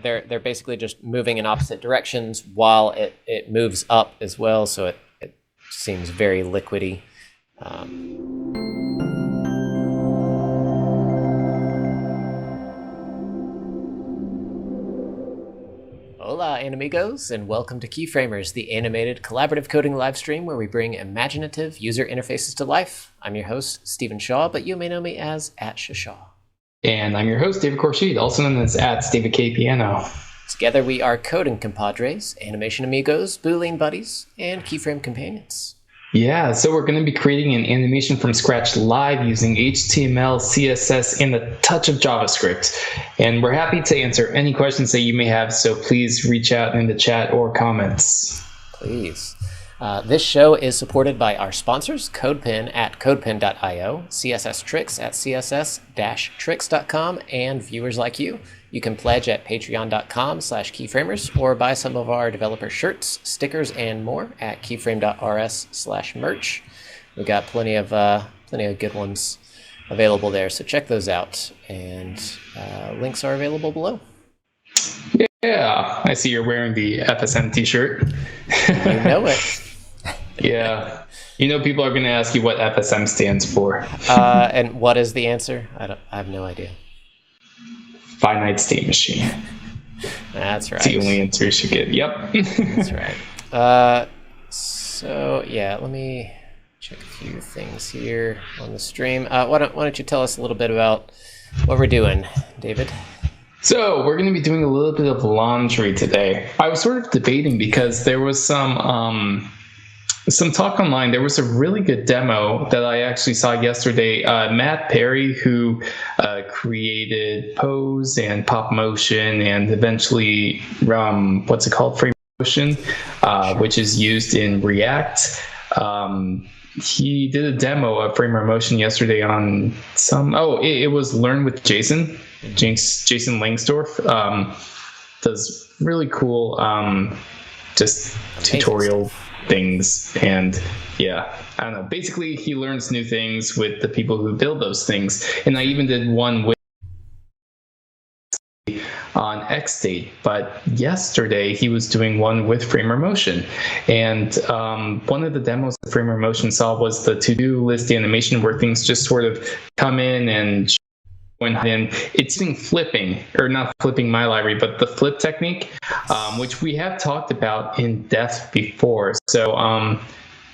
they're basically just moving in opposite directions while it moves up as well, so it seems very liquidy. Hola, Animigos, and welcome to Keyframers, the animated collaborative coding live stream where we bring imaginative user interfaces to life. I'm your host, Stephen Shaw, but you may know me as @Shashaw. And I'm your host, David Khourshid, also known as @DavidKPiano. Together we are coding compadres, animation amigos, Boolean buddies, and keyframe companions. Yeah, so we're going to be creating an animation from scratch live using HTML, CSS, and a touch of JavaScript. And we're happy to answer any questions that you may have, so please reach out in the chat or comments. Please. This show is supported by our sponsors, CodePen at CodePen.io, CSS Tricks at CSS-Tricks.com, and viewers like you. You can pledge at patreon.com/keyframers or buy some of our developer shirts, stickers, and more at keyframe.rs/merch. We got plenty of good ones available there, so check those out. And links are available below. Yeah, I see you're wearing the FSM t-shirt. You know it. Yeah. You know people are going to ask you what FSM stands for. And what is the answer? I have no idea. Finite state machine. That's right. It's the only answer you should get. Yep. That's right. So yeah, let me check a few things here on the stream. Why don't you tell us a little bit about what we're doing, David? So we're going to be doing a little bit of laundry today. I was sort of debating because there was some talk online. There was a really good demo that I actually saw yesterday. Matt Perry, who created Pose and Pop Motion and eventually, Frame Motion, which is used in React. He did a demo of Framer Motion yesterday on it was Learn with Jason. Jason Langsdorff does really cool just tutorial things, and yeah, I don't know, basically he learns new things with the people who build those things. And I even did one with on XState, but yesterday he was doing one with Framer Motion, and one of the demos that Framer Motion saw was the to-do list animation where things just sort of come in and it's using flipping, or not flipping my library, but the flip technique, which we have talked about in depth before. So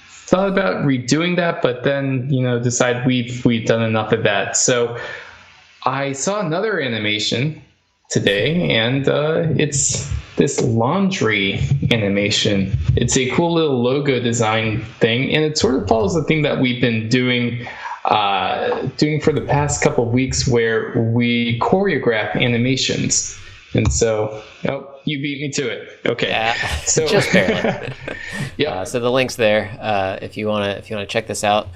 thought about redoing that, but then decide we've done enough of that. So I saw another animation today, and it's this laundry animation. It's a cool little logo design thing, and it sort of follows the thing that we've been doing for the past couple of weeks, where we choreograph animations. And so, you beat me to it. Okay, so just barely. Yeah. So the link's there if you wanna check this out.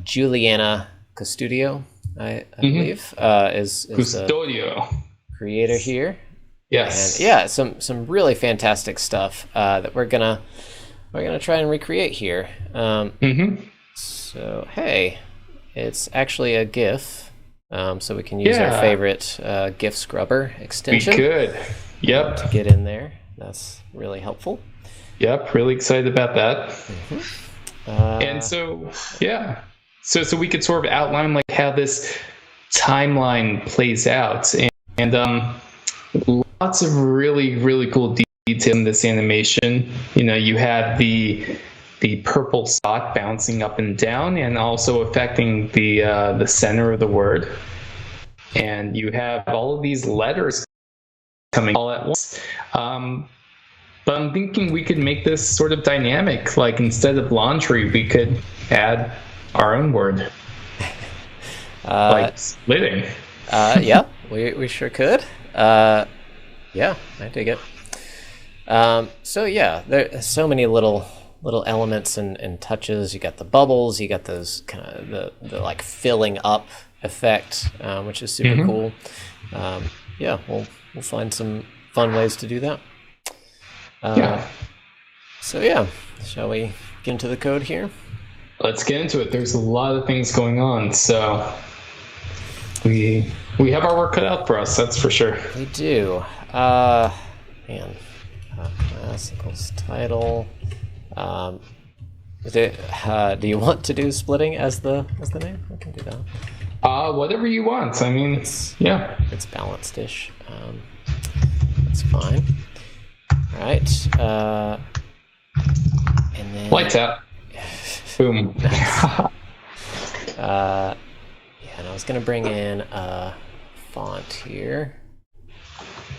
Juliana Custodio, I believe, is Custodio, the creator here. Yes. And yeah, some really fantastic stuff that we're gonna try and recreate here. So hey. It's actually a GIF, so we can use our favorite GIF scrubber extension. We could. Yep. To get in there. That's really helpful. Yep, really excited about that. And so, yeah. So we could sort of outline like how this timeline plays out. And lots of really, really cool detail in this animation. You have the purple spot bouncing up and down and also affecting the center of the word. And you have all of these letters coming all at once. But I'm thinking we could make this sort of dynamic. Like instead of laundry, we could add our own word. Like splitting. Yeah, we sure could. Yeah, I dig it. So yeah, there's so many little elements and touches. You got the bubbles, you got those kind of the like filling up effect, which is super cool. Yeah, we'll find some fun ways to do that. So yeah, shall we get into the code here? Let's get into it. There's a lot of things going on, so we have our work cut out for us, that's for sure. We do. Man, class equals title. Do you want to do splitting as the name? I can do that. Whatever you want. I mean, yeah. It's balanced-ish. That's fine. All right. And then Lights out. Boom. Yeah, and I was gonna bring in a font here.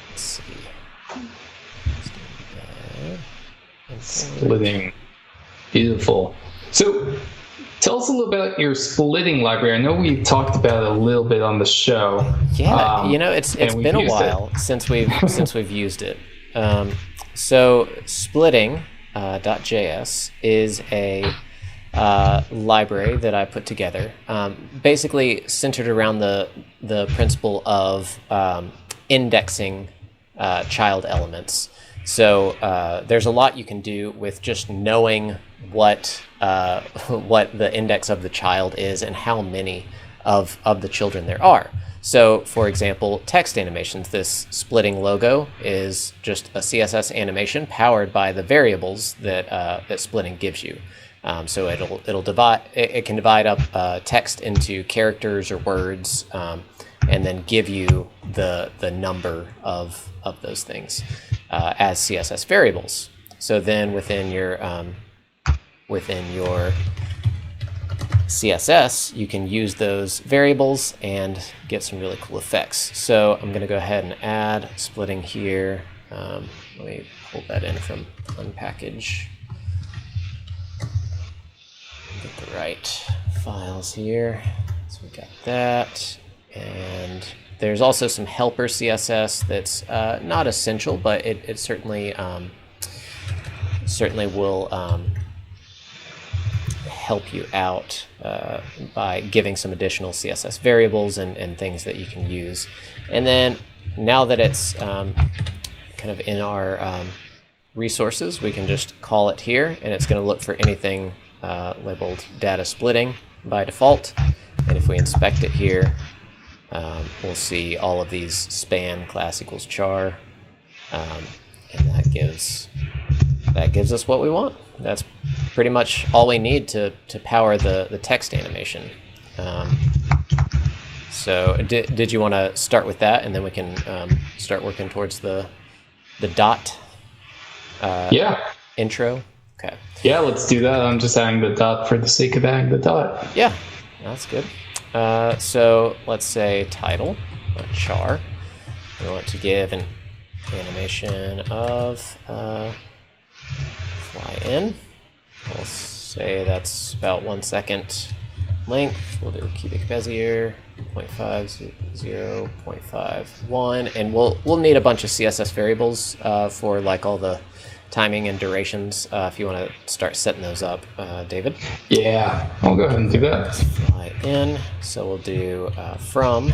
Let's see. Splitting. Beautiful. So tell us a little about your splitting library. I know we talked about it a little bit on the show. Yeah, it's been a while since we've used it. So Splitting.js is a library that I put together, basically centered around the principle of indexing child elements. So there's a lot you can do with just knowing what the index of the child is and how many of the children there are. So, for example, text animations. This splitting logo is just a CSS animation powered by the variables that splitting gives you. So it'll divide. It can divide up text into characters or words, and then give you the number of those things as CSS variables. So then within your CSS, you can use those variables and get some really cool effects. So I'm going to go ahead and add splitting here. Let me pull that in from unpackage. Get the right files here. So we got that. And there's also some helper CSS that's not essential, but it certainly will help you out by giving some additional CSS variables and things that you can use. And then now that it's kind of in our resources, we can just call it here, and it's going to look for anything labeled data splitting by default. And if we inspect it here, we'll see all of these span class equals char, and that gives us what we want. That's pretty much all we need to power the text animation. So did you want to start with that, and then we can start working towards the dot intro? Okay. Yeah, let's do that. I'm just adding the dot for the sake of adding the dot. Yeah, that's good. So let's say title, char. We want to give an animation of fly in. We'll say that's about 1 second length. We'll do cubic Bezier 0.5, 0.51, and we'll need a bunch of CSS variables for like all the timing and durations. If you want to start setting those up, David. Yeah, I'll go ahead and do that. Fly in. So we'll do from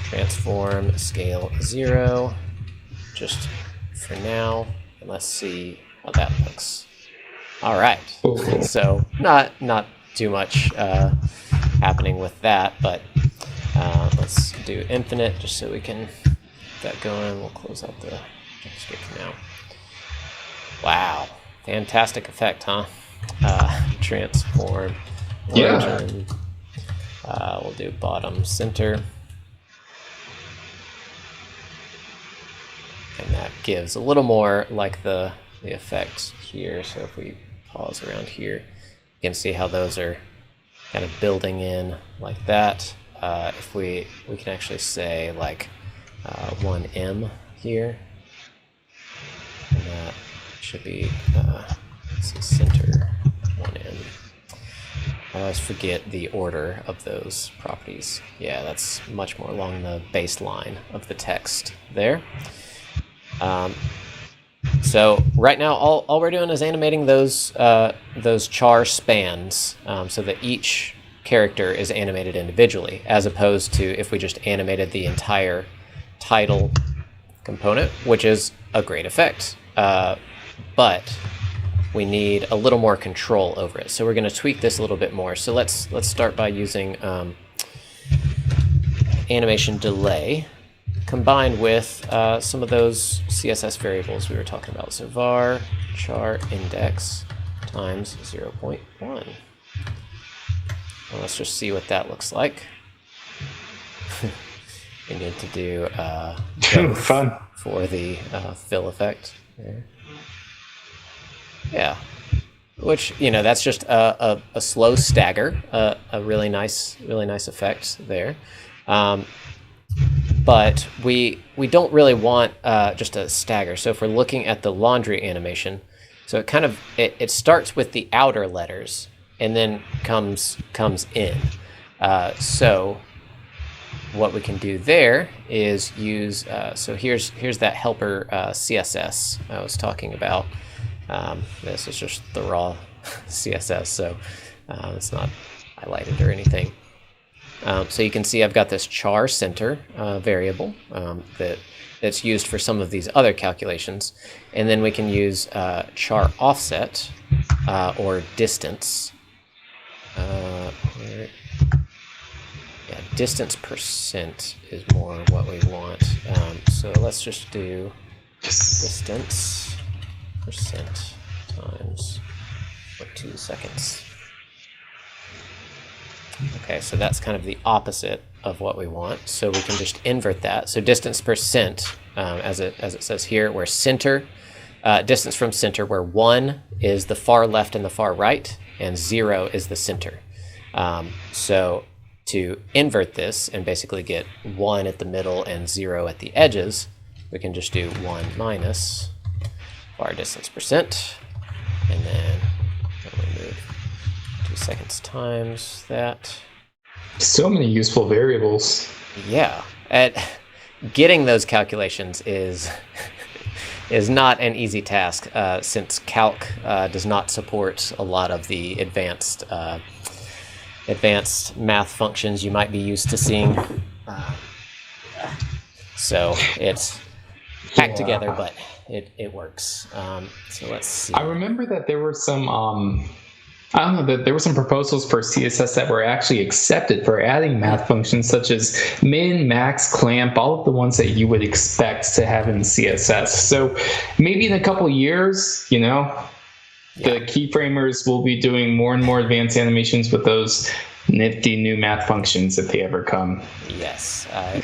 transform scale 0, just for now, and let's see how that looks. All right. So not too much happening with that, but let's do infinite just so we can get that going. We'll close out the JavaScript for now. Wow, fantastic effect, huh? Transform origin. We'll do bottom center. And that gives a little more like the effects here. So if we pause around here, you can see how those are kind of building in like that. If we can actually say like 1M here. And that should be let's see, center 1M. I always forget the order of those properties. Yeah, that's much more along the baseline of the text there. So right now, all we're doing is animating those char spans, so that each character is animated individually, as opposed to if we just animated the entire title component, which is a great effect. But we need a little more control over it. So we're going to tweak this a little bit more. So let's start by using animation delay combined with some of those CSS variables we were talking about. So var char index times 0.1. Well, let's just see what that looks like. We need to do both fun for the fill effect there. Yeah, which, you know, that's just a slow stagger, a really nice effect there. But we don't really want just a stagger. So if we're looking at the laundry animation, so it kind of it starts with the outer letters and then comes in. So what we can do there is use so here's that helper CSS I was talking about. This is just the raw CSS, so it's not highlighted or anything. So you can see I've got this char center variable that's used for some of these other calculations, and then we can use char offset or distance. Yeah, distance percent is more what we want. So let's just do distance percent times 2 seconds. Okay, so that's kind of the opposite of what we want. So we can just invert that. So distance percent, as it says here, where center, distance from center, where 1 is the far left and the far right, and 0 is the center. So to invert this and basically get 1 at the middle and 0 at the edges, we can just do 1 minus var distance percent, and then we move 2 seconds times that. So many useful variables. Yeah, getting those calculations is not an easy task, since calc does not support a lot of the advanced math functions you might be used to seeing. So it's packed together, but it works. So let's see. I remember that there were some I don't know, that there were some proposals for CSS that were actually accepted for adding math functions such as min, max, clamp, all of the ones that you would expect to have in CSS. So maybe in a couple of years, you know, the keyframers will be doing more and more advanced animations with those nifty new math functions if they ever come. Yes, I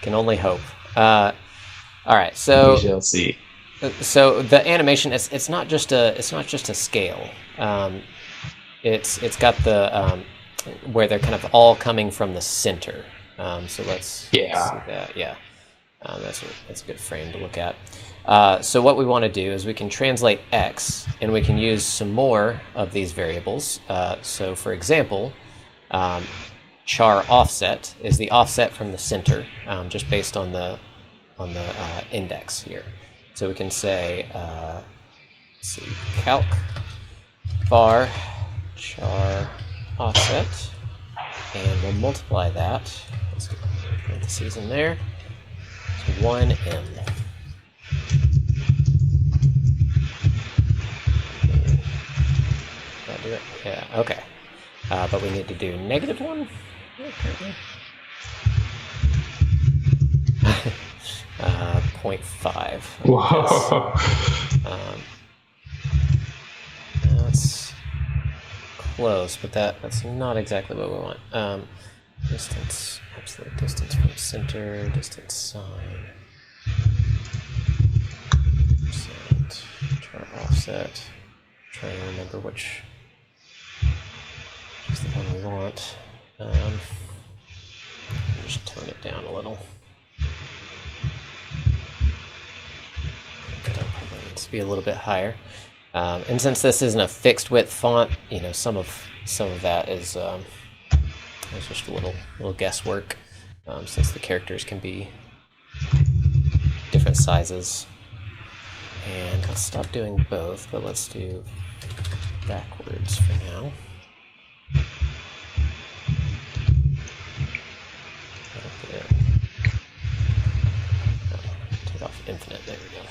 can only hope. All right, so we shall see. So the animation, it's not just a scale. It's got the where they're kind of all coming from the center. So let's see that. Yeah, that's a good frame to look at. So what we want to do is we can translate x, and we can use some more of these variables. So for example, char offset is the offset from the center, just based on the index here. So we can say, let's see, calc var char offset, and we'll multiply that. Let's get parentheses in there. So 1m. Did I do it? Yeah, okay. But we need to do -1? Okay. 0.5. Whoa. That's close, but that's not exactly what we want. Distance, absolute distance from center, distance sign, percent, char offset. Trying to remember which is the one we want. Just tone it down a little. To be a little bit higher, and since this isn't a fixed width font, you know, some of that is just a little guesswork, since the characters can be different sizes. And let's stop doing both, but let's do backwards for now. Take off infinite. There we go.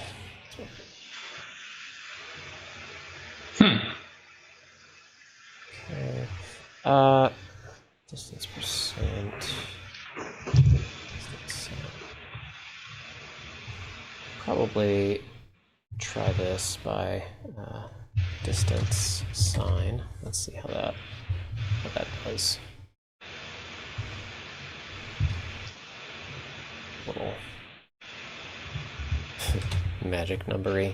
Okay. Distance percent. probably try this by distance sign. Let's see how that does. Little magic numbery.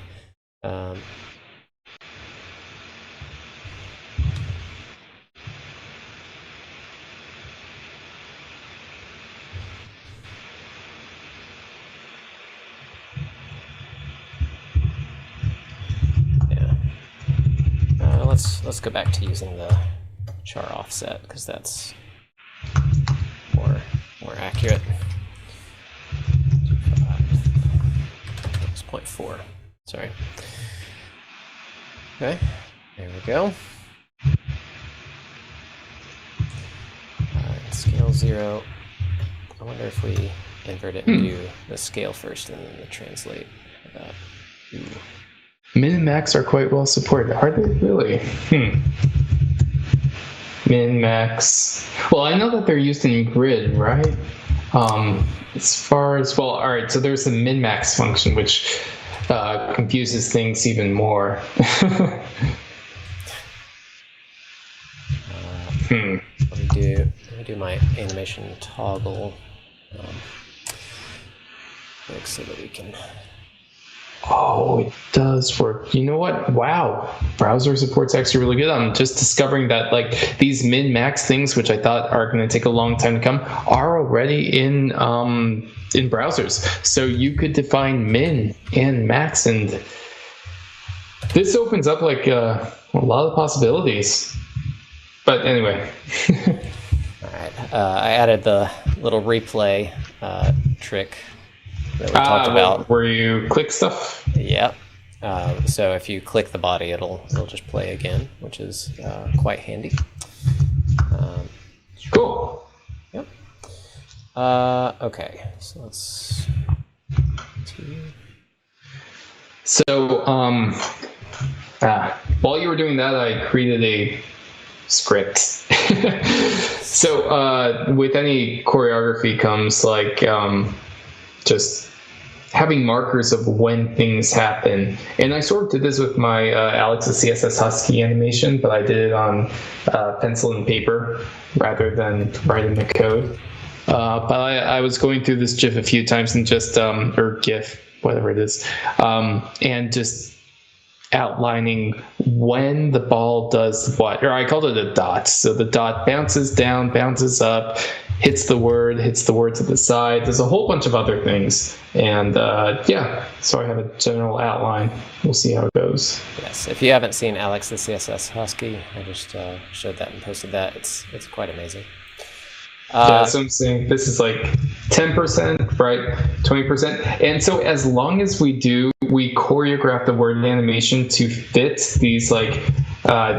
Let's go back to using the char offset because that's more accurate. 6.4. Sorry. Okay, there we go. Scale 0. I wonder if we invert it and do the scale first and then the translate. Min and max are quite well supported. Are they really? Min, max. Well, I know that they're used in grid, right? As far as, well, all right, so there's the min max function, which confuses things even more. Let me do my animation toggle so that we can. Oh, it does work. You know what? Wow. Browser support's actually really good. I'm just discovering that like these min-max things, which I thought are going to take a long time to come, are already in browsers. So you could define min and max, and this opens up like a lot of possibilities. But anyway. All right. I added the little replay trick that we talked about. Where you click stuff? Yeah. So if you click the body, it'll just play again, which is quite handy. Cool. Yep. Okay. So let's. So while you were doing that, I created a script. So with any choreography comes like just having markers of when things happen. And I sort of did this with my Alex's CSS Husky animation, but I did it on pencil and paper rather than writing the code. But I was going through this GIF a few times and just, or GIF, whatever it is, and just outlining when the ball does what, or I called it a dot. So the dot bounces down, bounces up, hits the word to the side. There's a whole bunch of other things. And yeah, so I have a general outline. We'll see how it goes. Yes, if you haven't seen Alex the CSS Husky, I just showed that and posted that. It's quite amazing. Yeah, so I'm saying this is like 10%, right? 20%. And so as long as we choreograph the word animation to fit these like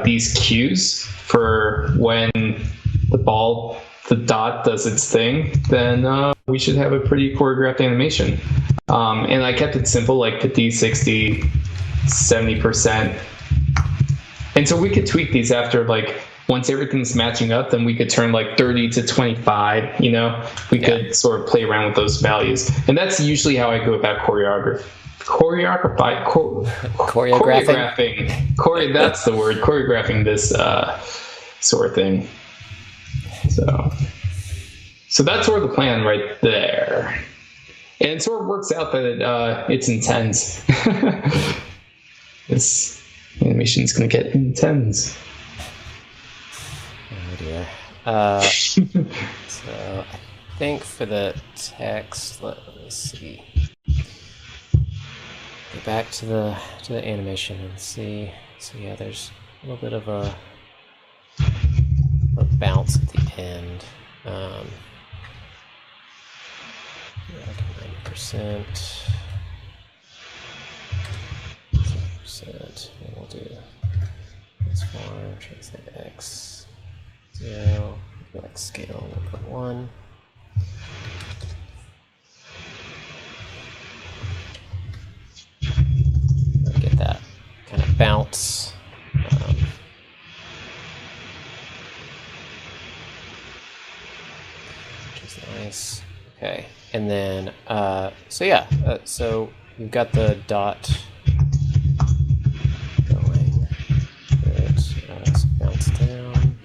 these cues for when the dot does its thing, then we should have a pretty choreographed animation. And I kept it simple, like 50, 60, 70%. And so we could tweak these after like, once everything's matching up, then we could turn like 30 to 25, we could sort of play around with those values. And that's usually how I go about choreographing. That's the word, choreographing this sort of thing. So that's sort of the plan right there. And it sort of works out that it's intense. This animation is going to get intense. Oh dear. So I think for the text, let me see. Go back to the animation and see. So yeah, there's a little bit of a bounce at the end. Like 90%. 10%. And we'll do transform, translate X. 0, like scale 1.1. Get that kind of bounce. Which is nice. Okay, and then so yeah, so you've got the dot going. Good. So bounce down.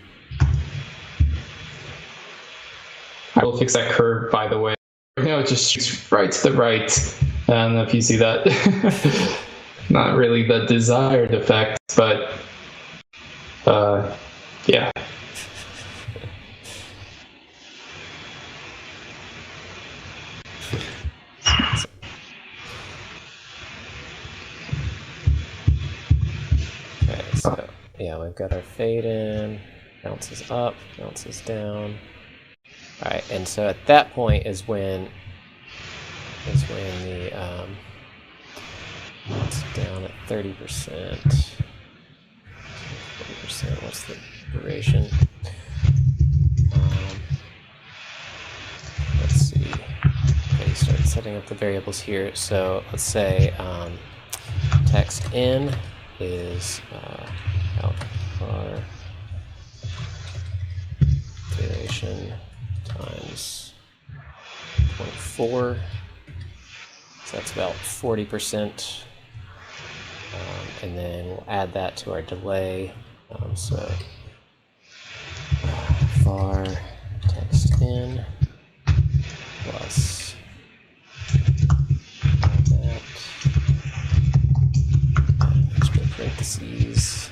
I will fix that curve, by the way. It just shoots right to the right. I don't know if you see that. Not really the desired effect, but yeah. Okay, so yeah, we've got our fade in, bounces up, bounces down. All right, and so at that point is when the it's down at 30%. 40%. What's the duration? Let's see. Okay, start setting up the variables here. So let's say text in is calc var duration times 0.4. So that's about 40%. And then we'll add that to our delay. So var text in plus that, just parentheses.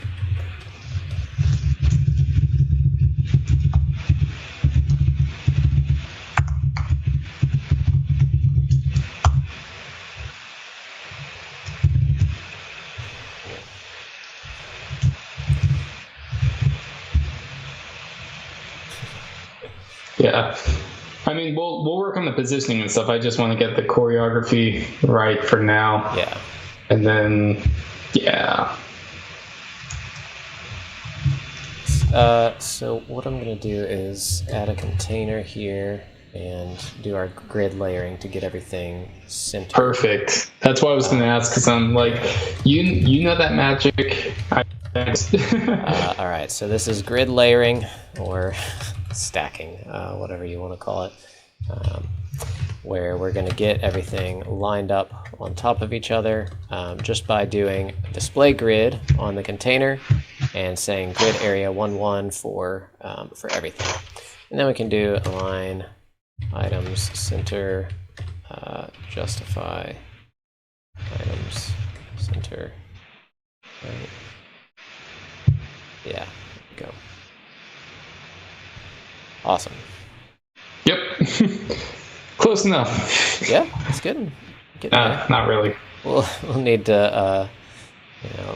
Yeah. I mean, we'll work on the positioning and stuff. I just want to get the choreography right for now. Yeah. And then, yeah. So what I'm going to do is add a container here and do our grid layering to get everything centered. Perfect. That's what I was going to ask, because I'm like, you know that magic. All right, so this is grid layering, or stacking, whatever you want to call it, where we're going to get everything lined up on top of each other just by doing display grid on the container and saying grid area 1, 1 for everything. And then we can do align items center, justify items center. Right. Yeah, there we go. Awesome. Yep. Close enough. Yeah, that's good. Not really. We'll need to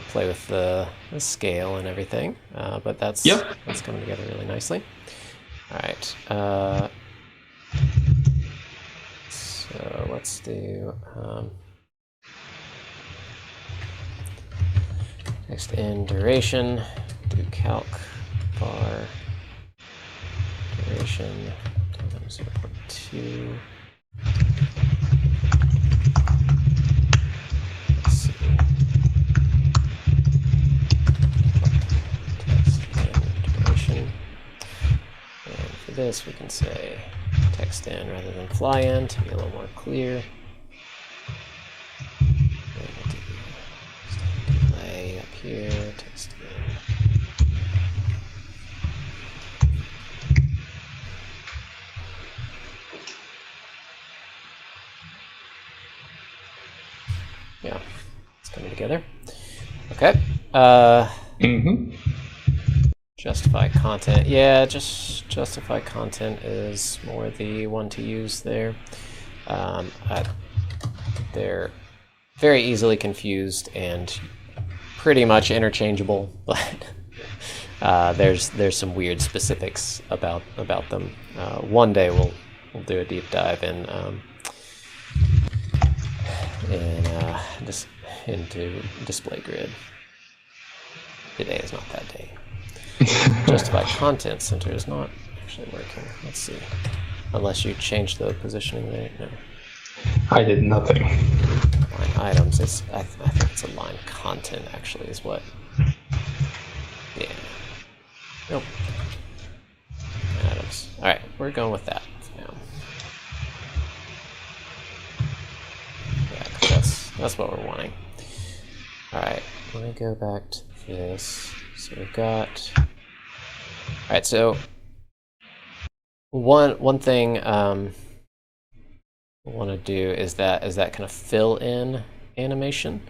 play with the scale and everything, but that's coming together really nicely. All right. So let's do text in duration. Do calc var duration times 0.2. Let's see. Text in duration. And for this, we can say text in rather than fly in to be a little more clear. Delay up here, text in. Yeah, it's coming together. Okay. Justify content. Yeah, just justify content is more the one to use there. They're very easily confused and pretty much interchangeable, but there's some weird specifics about them. One day we'll do a deep dive into display grid. Today is not that day. Justify content center is not actually working. Let's see. Unless you change the positioning there. No. I did nothing. Line items. I think it's a line content actually is what. Yeah. Nope. Items. All right, we're going with that for now. Yeah, 'cause That's what we're wanting. All right, let me go back to this. So we've got. All right, so one thing I want to do is that kind of fill in animation,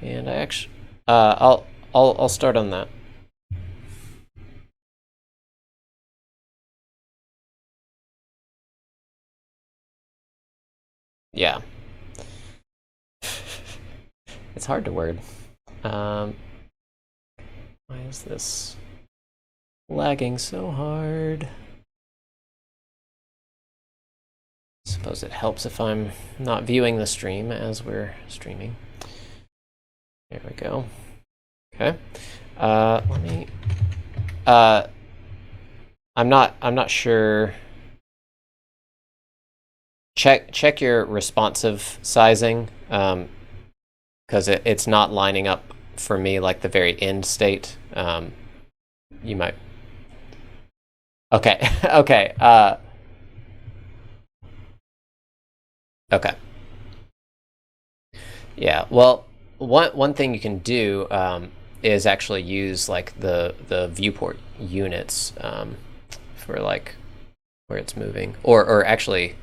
and I actually I'll start on that. Yeah. It's hard to word. Why is this lagging so hard? Suppose it helps if I'm not viewing the stream as we're streaming. There we go. Okay. Let me. I'm not sure. Check your responsive sizing, because it's not lining up for me like the very end state. You might. Okay. Okay. Okay. Yeah. Well, one thing you can do is actually use like the viewport units for like where it's moving, or actually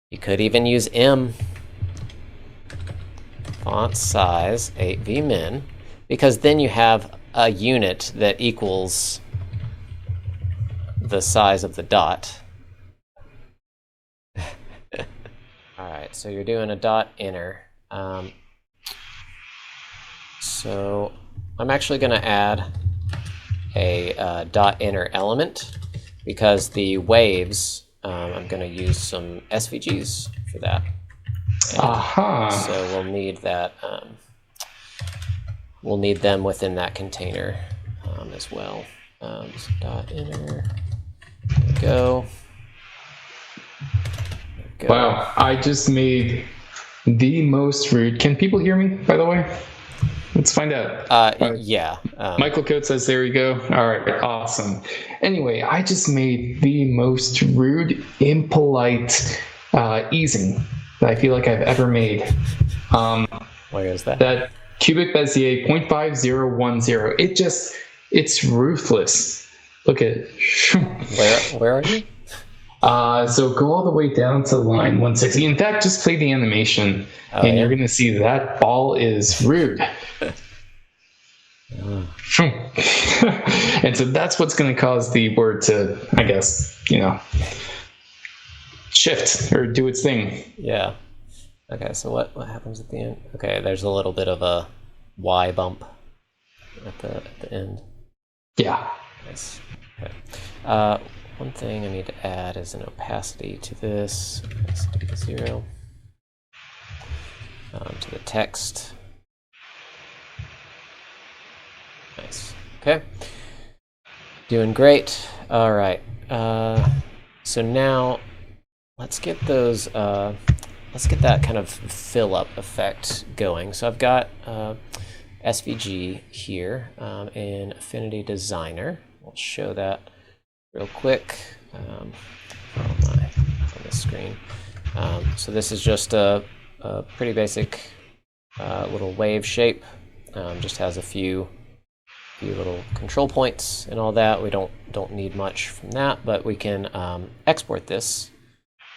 you could even use M font size 8v min, because then you have a unit that equals the size of the dot. All right, so you're doing a dot inner. So I'm actually going to add a dot inner element, because the waves, I'm going to use some SVGs for that. So we'll need that. We'll need them within that container as well. So dot inner. There we go. Wow, I just made the most rude. Can people hear me, by the way? Let's find out. Yeah. Michael Coates says, there we go. All right, awesome. Anyway, I just made the most rude, impolite easing that I feel like I've ever made. Where is that? That cubic Bezier 0.5010. It's ruthless. Look at it. Where are you? So go all the way down to line 160. In fact, just play the animation, and you're going to see that ball is rude. And so that's what's going to cause the word to, I guess, shift or do its thing. Yeah. Okay, so what happens at the end? Okay, there's a little bit of a Y bump at the end. Yeah. Nice. Okay. One thing I need to add is an opacity to this. Opacity to 0. To the text. Nice. Okay. Doing great. All right. So now let's get those. Let's get that kind of fill up effect going. So I've got SVG here in Affinity Designer. We'll show that real quick on the screen. So this is just a pretty basic little wave shape. Just has a few little control points and all that. We don't need much from that, but we can export this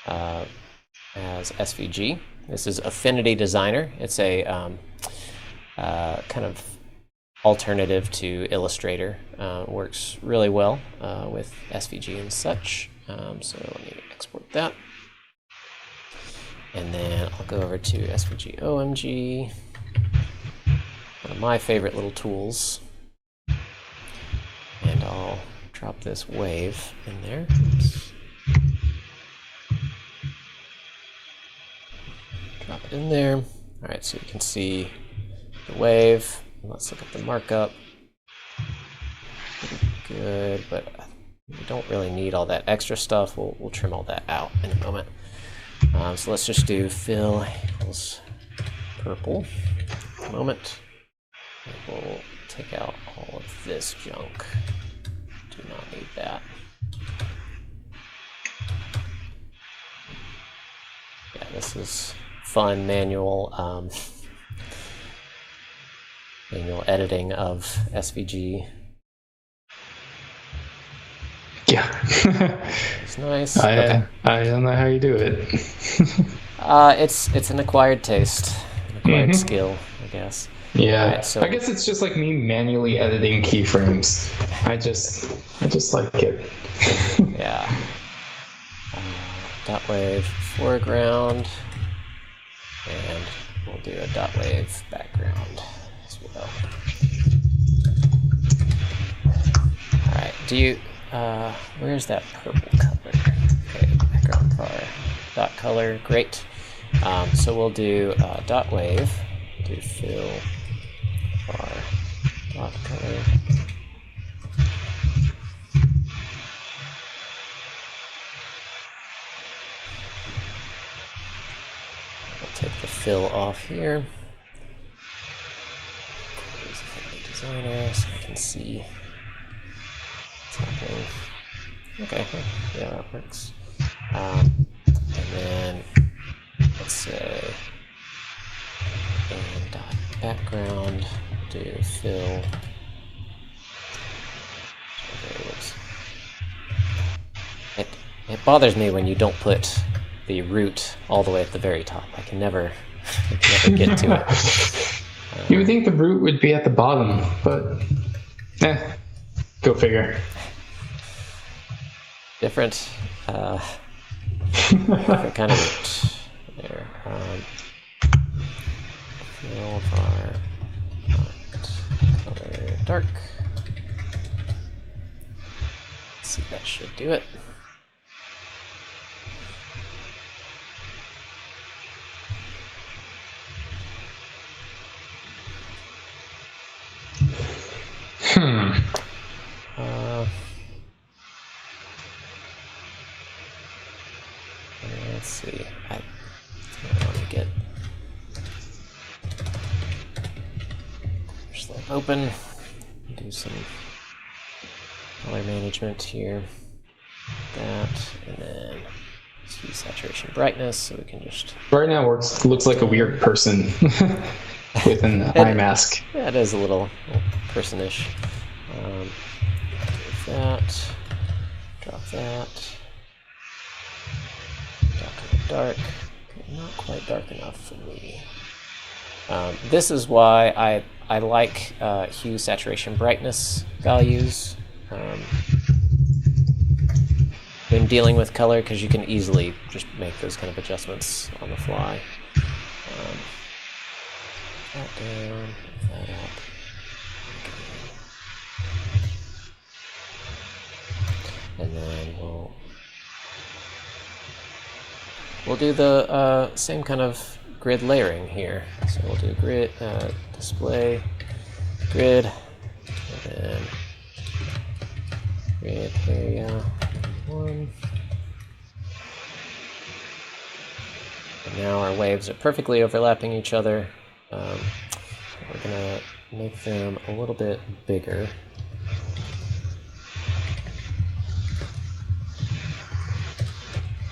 as SVG. This is Affinity Designer. It's a kind of alternative to Illustrator. Works really well with SVG and such. So let me export that. And then I'll go over to SVG OMG, one of my favorite little tools. And I'll drop this wave in there. Oops. Drop it in there. All right, so you can see the wave. Let's look at the markup. Pretty good, but we don't really need all that extra stuff. We'll trim all that out in a moment. So let's just do fill equals purple at the moment. And we'll take out all of this junk. Do not need that. Yeah, this is fun manual manual editing of SVG. Yeah. It's nice. I don't know how you do it. It's an acquired taste, an acquired skill, I guess. Yeah. Right, so I guess it's just like me manually editing keyframes. I just like it. yeah. Dot wave foreground, and we'll do a dot wave background as well. All right. Do you? Where's that purple color? Okay, background bar. Dot color. Great. So we'll do dot wave. Do fill bar dot color. I'll take the fill off here. Close the designer so I can see what's happening. Okay, yeah, that works. And then let's say and dot background, do fill variables. It bothers me when you don't put the root all the way at the very top. I can never get to it. You would think the root would be at the bottom, but go figure. Different different kind of root there. Fill var color dark. Let's see, that should do it. Let's see. I want to get Slope open. Do some color management here. That, and then hue, saturation, brightness, so we can just. Right now, looks like a weird person with an eye mask. Yeah, it is a little personish. That. Drop that. Dark. Not quite dark enough for me. This is why I like hue, saturation, brightness values when dealing with color, because you can easily just make those kind of adjustments on the fly. That down, that up. And then we'll do the same kind of grid layering here. So we'll do grid, display, grid, and then grid area 1. And now our waves are perfectly overlapping each other. We're gonna make them a little bit bigger.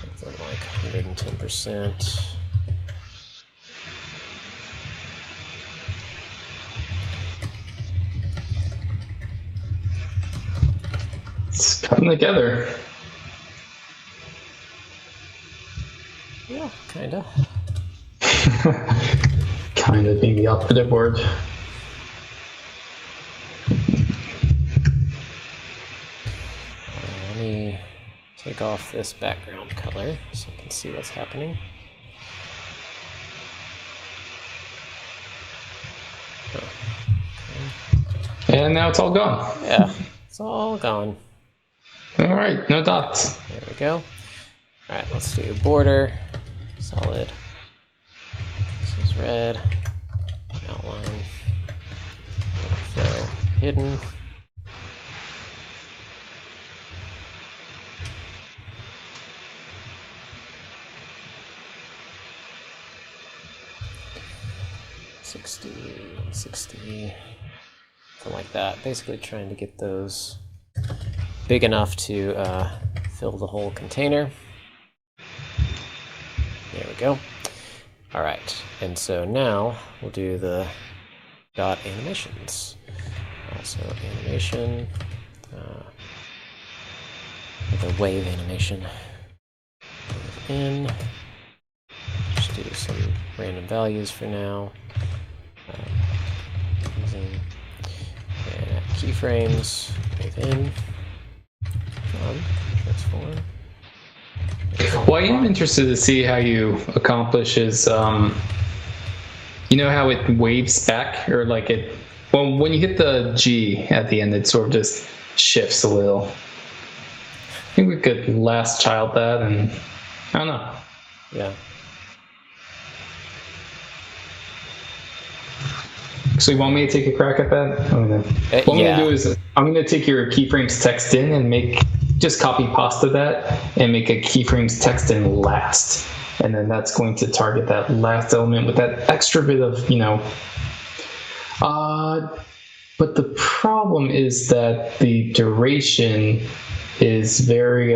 Make them like 110%. It's coming together. Yeah, kinda. Kind of being the operative word. Let me take off this background color so you can see what's happening. And now it's all gone. Yeah, it's all gone. All right, no dots. There we go. All right, let's do border, solid. This is red, outline, fill, hidden. $60, $60, something like that. Basically trying to get those big enough to fill the whole container. There we go. All right, and so now we'll do the dot animations. So animation, the wave animation. Wave in. Just do some random values for now. Using keyframes. Wave in. Transform. Well, I am interested to see how you accomplish is, you know how it waves back, or like it, well, when you hit the G at the end, it sort of just shifts a little. I think we could last child that, and I don't know. Yeah. So you want me to take a crack at that? What I'm going to do is I'm going to take your keyframes text in and just copy pasta that and make a keyframes text in last. And then that's going to target that last element with that extra bit of, but the problem is that the duration is very,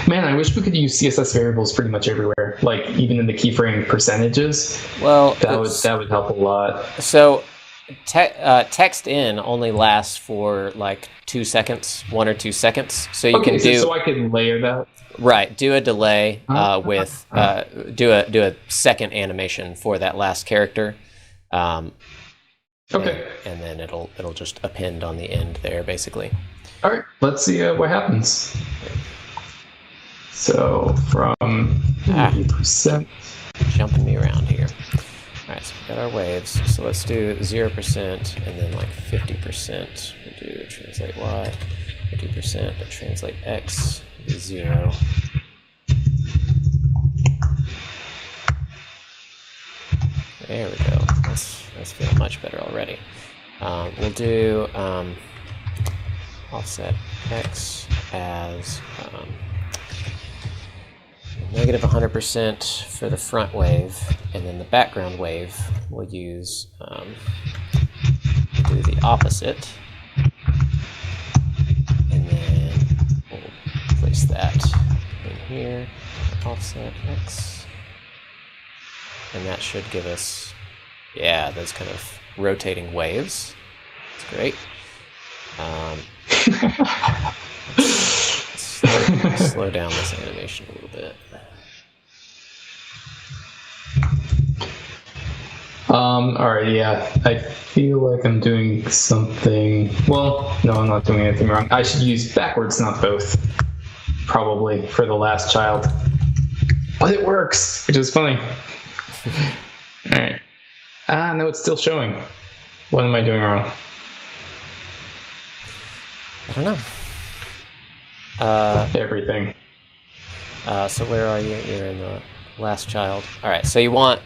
Man, I wish we could use CSS variables pretty much everywhere, like even in the keyframe percentages. Well, that would help a lot. So text in only lasts for like 2 seconds, 1 or 2 seconds. So you can do. So I can layer that. Right. Do a delay with do a second animation for that last character. Okay. And then it'll just append on the end there, basically. All right. Let's see what happens. So from 80%. Jumping me around here. All right, so we've got our waves. So let's do 0% and then like 50%. We'll do translate Y, 50%, but translate X, 0. There we go. That's feeling much better already. We'll do offset X as negative 100% for the front wave, and then the background wave we'll use do the opposite, and then we'll place that in here, offset X, and that should give us, those kind of rotating waves. That's great. Slow down this animation a little bit. All right, I feel like I'm doing something. Well, no, I'm not doing anything wrong. I should use backwards, not both, probably, for the last child. But it works, which is funny. All right. No, it's still showing. What am I doing wrong? I don't know. Everything. So where are you? You're in the last child. All right. So you want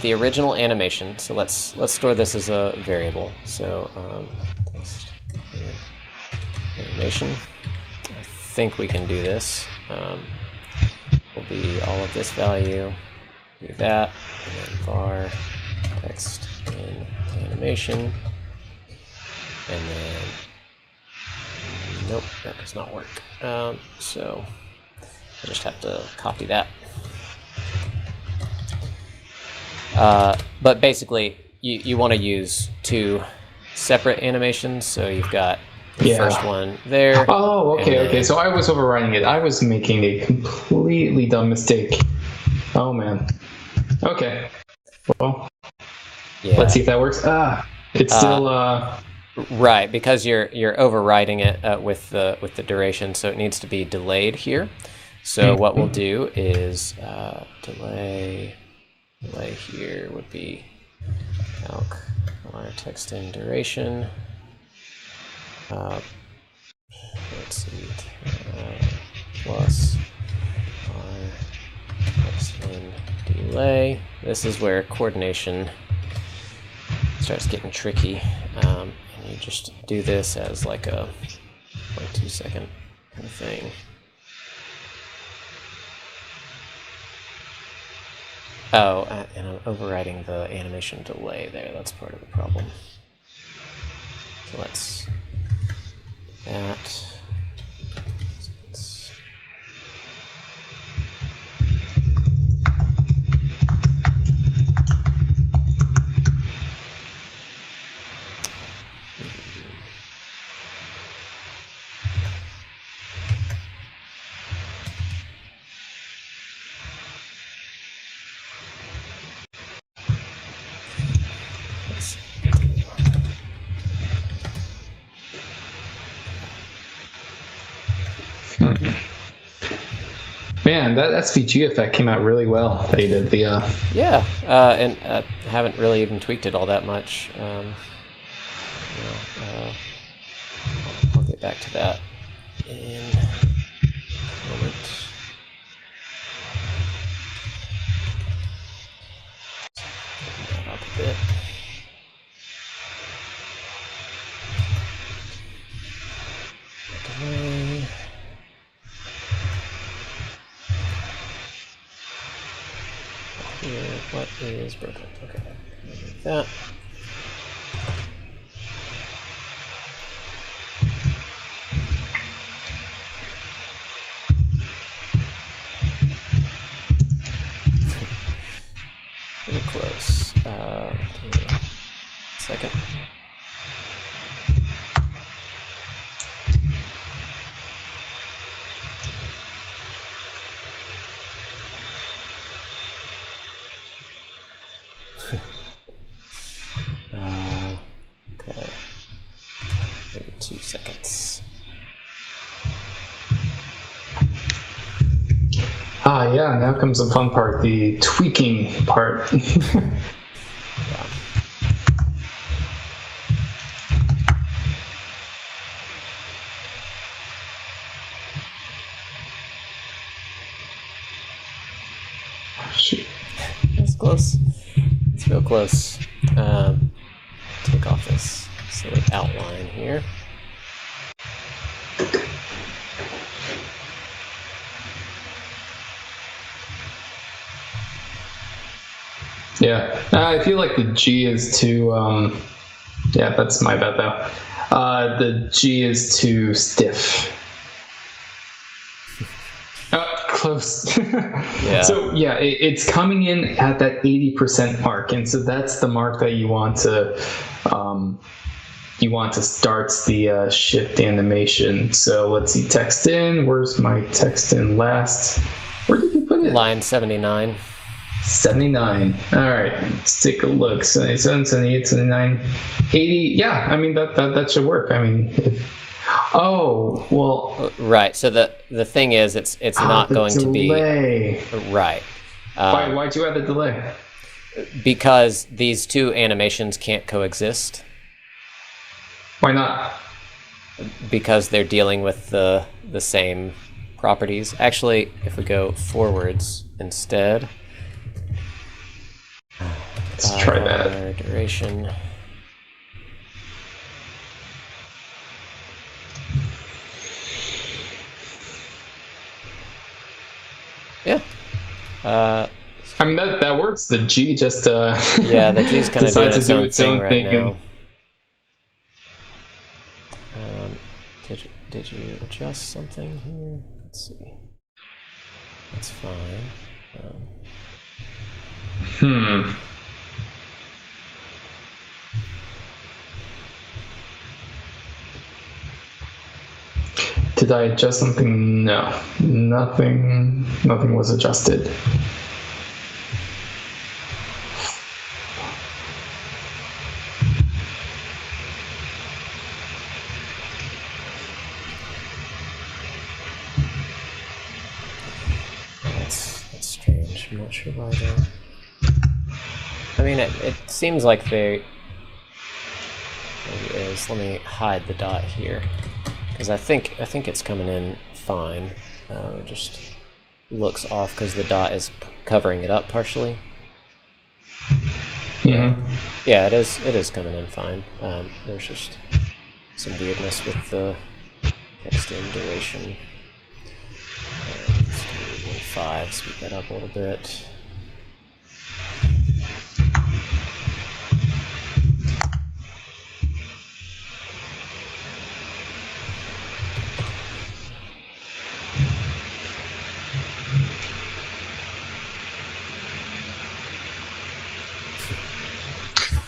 the original animation. So let's store this as a variable. So animation. I think we can do this. Will be all of this value. Do that, and then var text in animation, and then. Nope, that does not work. So I just have to copy that. But basically, you want to use 2 separate animations. So you've got the first one there. Oh, okay. So I was overriding it. I was making a completely dumb mistake. Oh, man. Okay. Well, let's see if that works. It's still... Right, because you're overriding it with the duration, so it needs to be delayed here. So what we'll do is delay here would be calc var text in duration. Let's see, plus var text in delay. This is where coordination starts getting tricky. You just do this as like a 2 second kind of thing. Oh, and I'm overriding the animation delay there. That's part of the problem. So let's do that. Man, that SVG effect came out really well. They did the. Yeah, and haven't really even tweaked it all that much. I'll get back to that in a moment. Open that up a bit. Delay. Here, what is broken? Okay, like that. Pretty close. Second. Okay. Maybe 2 seconds. Yeah, now comes the fun part, the tweaking part. Yeah. Shoot. That's close. It's real close. Take off this silly outline here. Yeah, I feel like the G is too. Yeah, that's my bad though. The G is too stiff. Close. Yeah. So yeah, it's coming in at that 80% mark, and so that's the mark that you want to start the shift animation. So let's see, text in. Where's my text in last? Where did you put it? Line 79. 79. All right, let's take a look. 77, 78, 79, 80. Yeah, I mean that should work. I mean, oh well. Right. So the thing is, it's not going delay. To be right. Why'd you add the delay? Because these two animations can't coexist. Why not? Because they're dealing with the same properties. Actually, if we go forwards instead. Let's try that. Duration. Yeah. I mean that works. The G just yeah, the G's kind of doing its own thing right now. Did you adjust something here? Let's see. That's fine. Did I adjust something? No, nothing was adjusted. That's strange. I'm not sure why though. I mean, it seems like they. Maybe it is. Let me hide the dot here, because I think it's coming in fine. It just looks off because the dot is covering it up partially. Mm-hmm. Yeah, it is coming in fine. There's just some weirdness with the text in duration. Let's do 1.5, speed that up a little bit.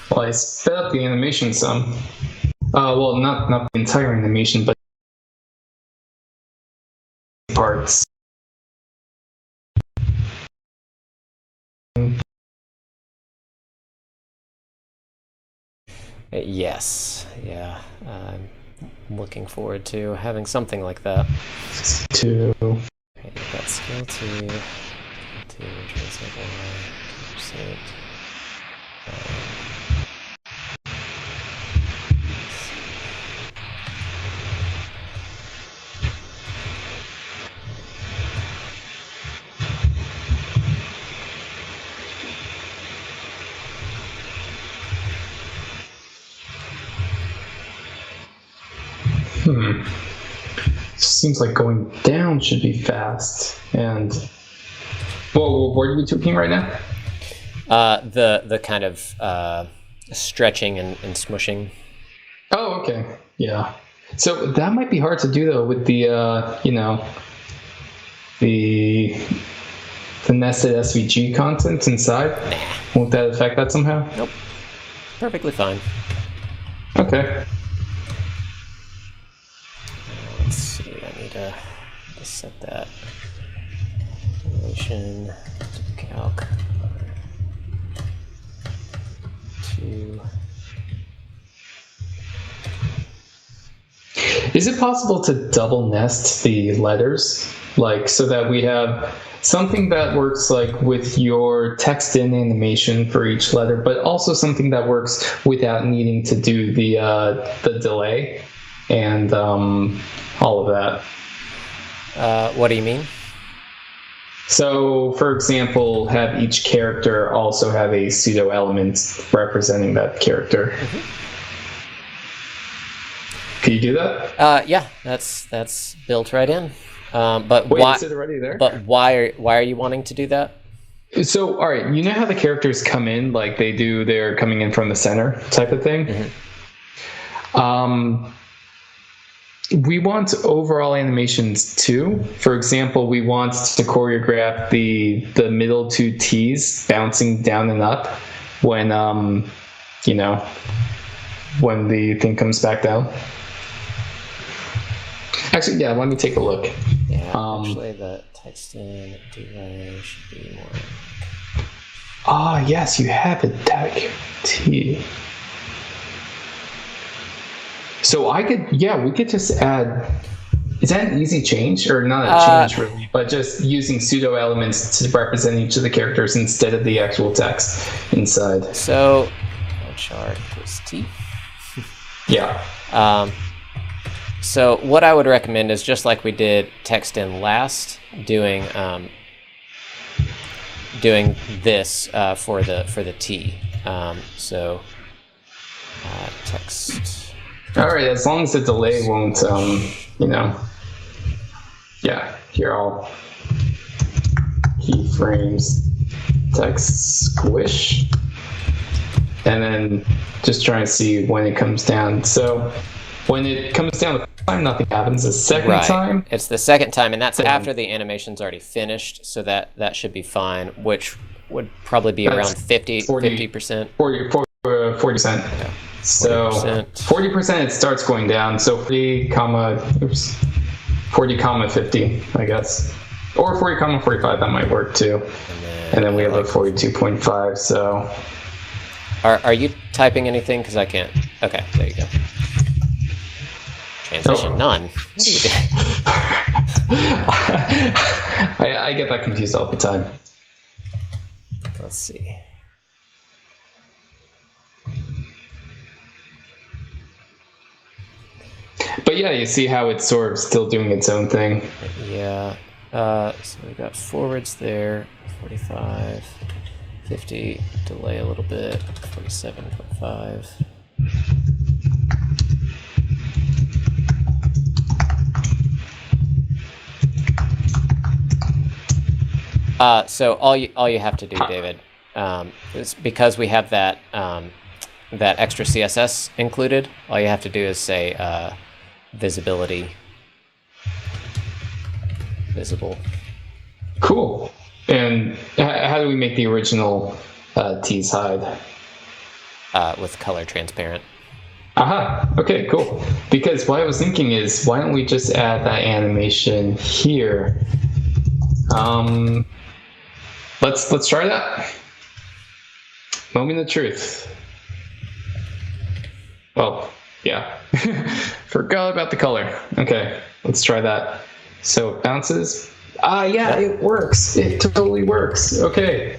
Well, I sped up the animation some. Well, not the entire animation, but parts. Yes, yeah. I'm looking forward to having something like that. To Okay, that's scale to translate by percent. Seems like going down should be fast. And well, what are we tweaking right now? The kind of stretching and smushing. Oh, okay. Yeah. So that might be hard to do though with the the nested SVG content inside. Nah. Won't that affect that somehow? Nope. Perfectly fine. Okay. Let's see. I need to set that animation to calc. 2. Is it possible to double nest the letters, like so that we have something that works like with your text in animation for each letter, but also something that works without needing to do the delay and all of that? What do you mean? So, for example, have each character also have a pseudo element representing that character. Mm-hmm. Can you do that? Yeah, that's built right in. But wait, why? Is it already there? But why are you wanting to do that? So, all right, you know how the characters come in, like they're coming in from the center type of thing? Mm-hmm. We want overall animations too. For example, we want to choreograph the middle two T's bouncing down and up when when the thing comes back down. Actually, yeah, let me take a look. Yeah, actually the text in delay should be more. Yes, you have it, tag T. So we could just add. Is that an easy change or not a change really, but just using pseudo elements to represent each of the characters instead of the actual text inside? So, char equals T. Yeah. So what I would recommend is just like we did text in last, doing this for the T. So text. All right, as long as the delay won't, yeah, here I'll keyframes text squish, and then just trying to see when it comes down. So when it comes down the first time, nothing happens. The second time? It's the second time, and that's after the animation's already finished, so that should be fine, which would probably be around 50%. 40%. 40%. Yeah. So 40% it starts going down. So 40 comma 50, I guess, or 40 comma 45, that might work too. And then we have a 42.5. So are you typing anything? Because I can't. Okay, there you go. Transition none. What are you doing? I get that confused all the time. Let's see. But yeah, you see how it's sort of still doing its own thing. Yeah. So we've got forwards there, 45, 50, delay a little bit, 47.5. So all you have to do, David, is because we have that that extra CSS included. All you have to do is say visibility visible. Cool. And how do we make the original T's hide? With color transparent. Aha. Okay. Cool. Because what I was thinking is, why don't we just add that animation here? Let's try that. Moment of truth. Oh, yeah. Forgot about the color. Okay, let's try that. So it bounces. Yeah, Yep. it works. It totally works. Okay.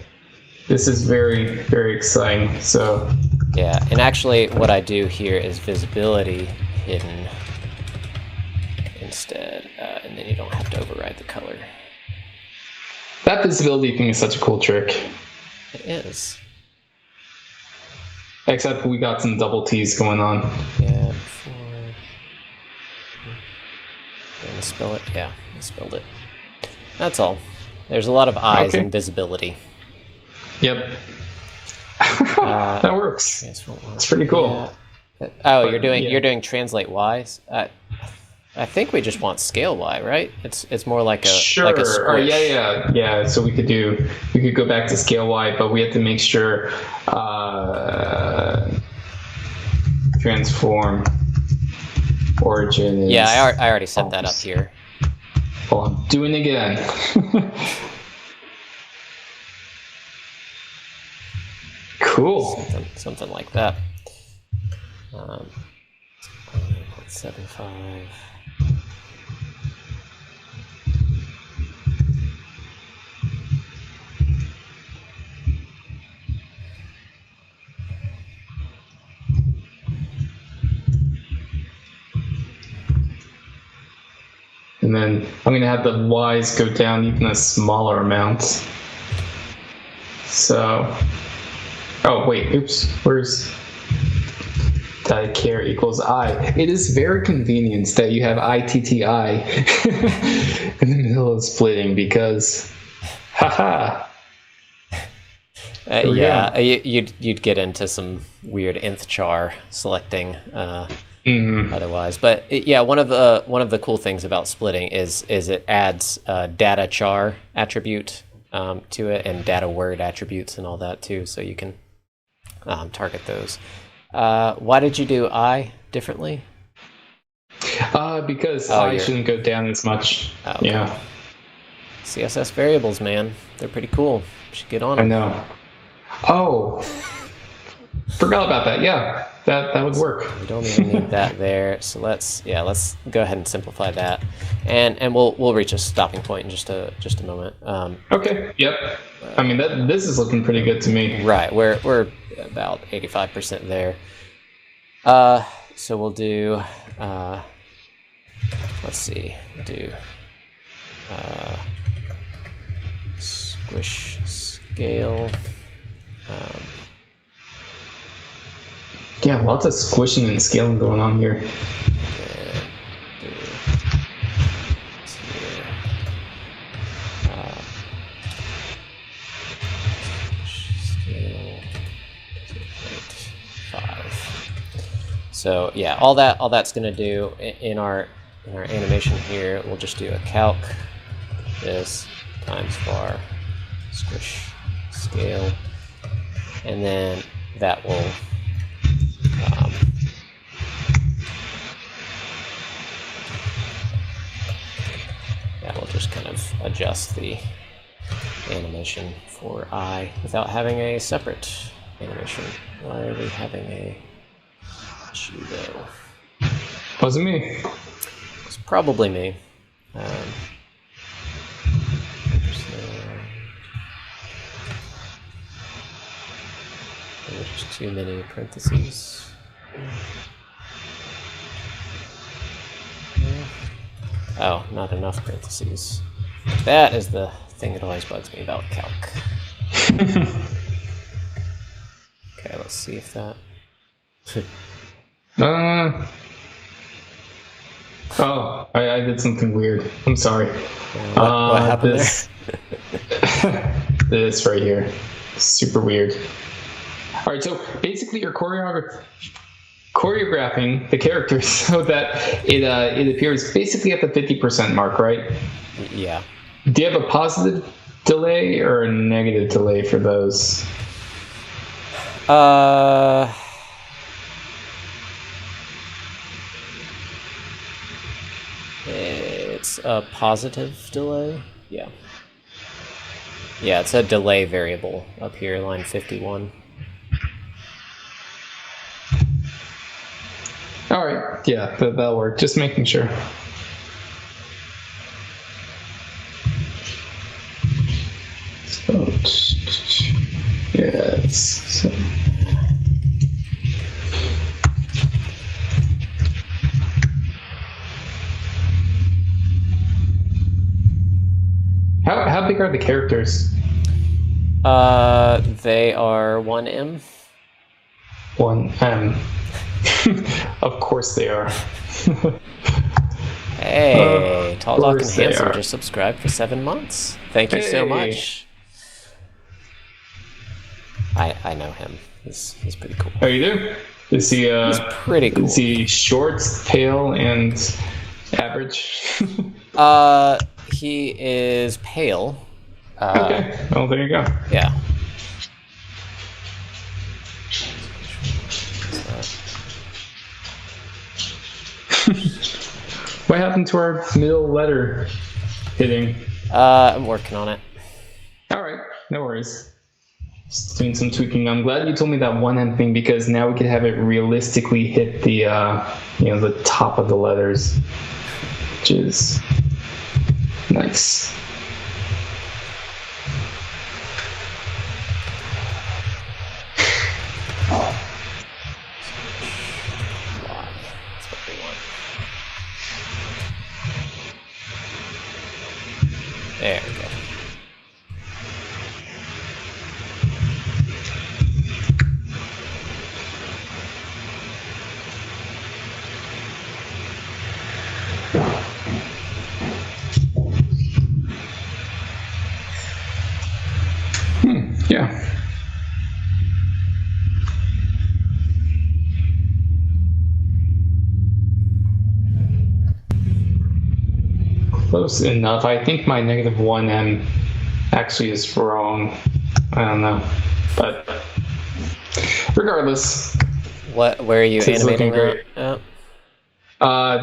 This is very, very exciting. So, Yeah, and actually what I do here is visibility hidden instead, and then you don't have to override the color. that visibility thing is such a cool trick. It is. Except we got some double T's going on. Yeah, before... Did I misspell it? Yeah, I misspelled it. That's all. There's a lot of eyes in visibility. Yep. That works. It's pretty cool. Yeah. Oh, you're doing translate Y's. I think we just want scale Y, right? It's more like a like a squish. Yeah. So we could go back to scale Y, but we have to make sure transform origin is. Yeah, I already set that up here. Well, I'm doing it again. Cool. Something like that. 0.75. And then I'm going to have the Y's go down even a smaller amount. So, oh wait, oops, where's die_char equals I? It is very convenient that you have ITTI in the middle of splitting because, haha. Yeah, you'd get into some weird nth char selecting otherwise, but yeah, one of the cool things about splitting is it adds data char attribute to it and data word attributes and all that too, so you can target those. Why did you do I differently? Because I shouldn't go down as much. Okay. Yeah. CSS variables, man, they're pretty cool. You should get on them. I know. Oh, forgot about that. Yeah, that would work. We don't even need that there. So let's go ahead and simplify that, and we'll reach a stopping point in just a moment. Okay. Yep. I mean this is looking pretty good to me. Right. We're about 85% there. So we'll do. Let's see. We'll do squish scale. Yeah, lots of squishing and scaling going on here. So yeah, all that's going to do in our animation here, we'll just do a calc this times var squish scale, and then that will just kind of adjust the animation for I without having a separate animation. Why are we having a judo? Wasn't me. It's probably me. There's too many parentheses. Oh, not enough parentheses. That is the thing that always bugs me about calc. Okay, let's see if that... Oh, I did something weird. I'm sorry. What happened there? This right here. Super weird. All right, so basically you're choreographing the characters so that it appears basically at the 50% mark, right? Yeah. Do you have a positive delay or a negative delay for those? It's a positive delay. Yeah. Yeah, it's a delay variable up here, line 51. All right, yeah, that'll work. Just making sure. Yes. So. How big are the characters? They are 1M. 1M. Of course they are. Hey, Tall, Dark, and Handsome are. just subscribed for 7 months. Thank you so much. I know him. He's pretty cool. Oh, you do? Is he? He's pretty cool. Is he short, pale, and average? He is pale. Okay. Well, there you go. Yeah. What happened to our middle letter hitting? I'm working on it. All right, no worries. Just doing some tweaking. I'm glad you told me that 1M thing because now we could have it realistically hit the the top of the letters, which is nice. There we go. Yeah. Close enough. I think my -1M actually is wrong. I don't know. But regardless. Where are you animating that?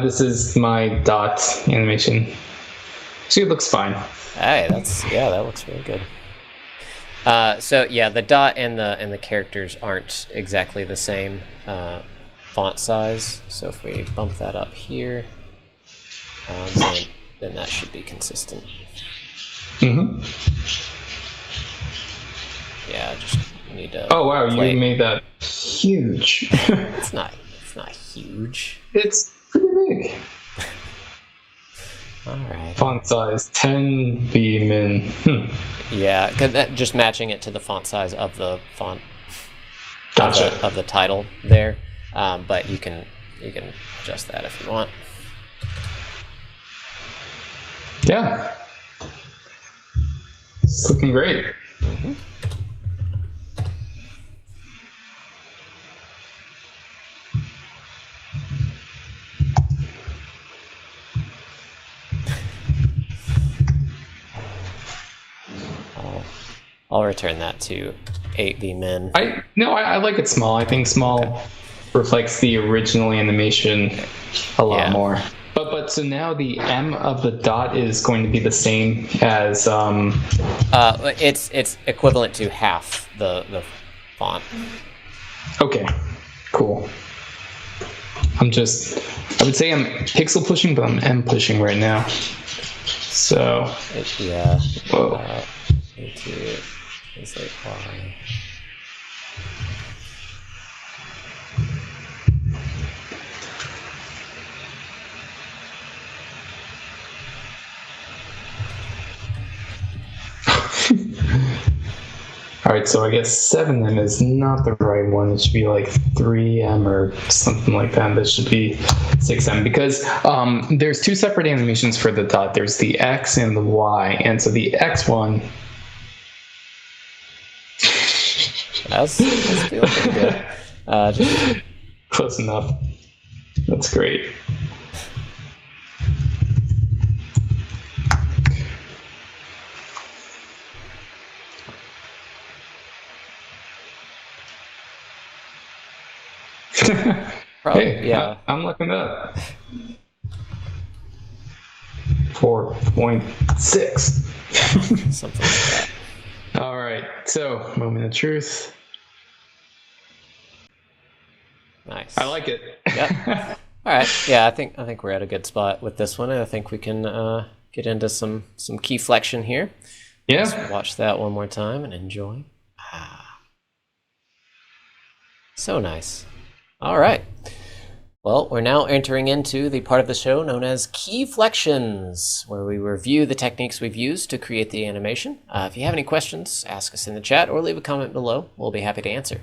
This is my dot animation. See, it looks fine. Hey, that looks really good. So yeah, the dot and the characters aren't exactly the same font size. So if we bump that up here, then that should be consistent. Mm-hmm. Yeah, just need to. Oh wow, you made that huge. It's not huge. It's pretty big. All right. Font size 10B min. Yeah, just matching it to the font size of the font. Gotcha. Of the title there, but you can adjust that if you want. Yeah, it's looking great. Mm-hmm. I'll return that to 8B min. I like it small. I think small reflects the original animation a lot more. But so now the M of the dot is going to be the same as it's equivalent to half the font. Okay, cool. I would say I'm pixel pushing, but I'm M pushing right now. So whoa. Translate Y. All right, so I guess 7M is not the right one. It should be like 3M or something like that. That should be 6M because there's two separate animations for the dot. There's the X and the Y, and so the X one. That's feeling pretty good. Just close enough. That's great. Probably, hey, yeah. I'm looking up. 4.6. Yeah, something like that. All right, so moment of truth. Nice. I like it. Yep. All right. Yeah, I think we're at a good spot with this one. I think we can get into some keyflection here. Yeah. Let's watch that one more time and enjoy. So nice. All right. Well, we're now entering into the part of the show known as Keyflections, where we review the techniques we've used to create the animation. If you have any questions, ask us in the chat or leave a comment below. We'll be happy to answer.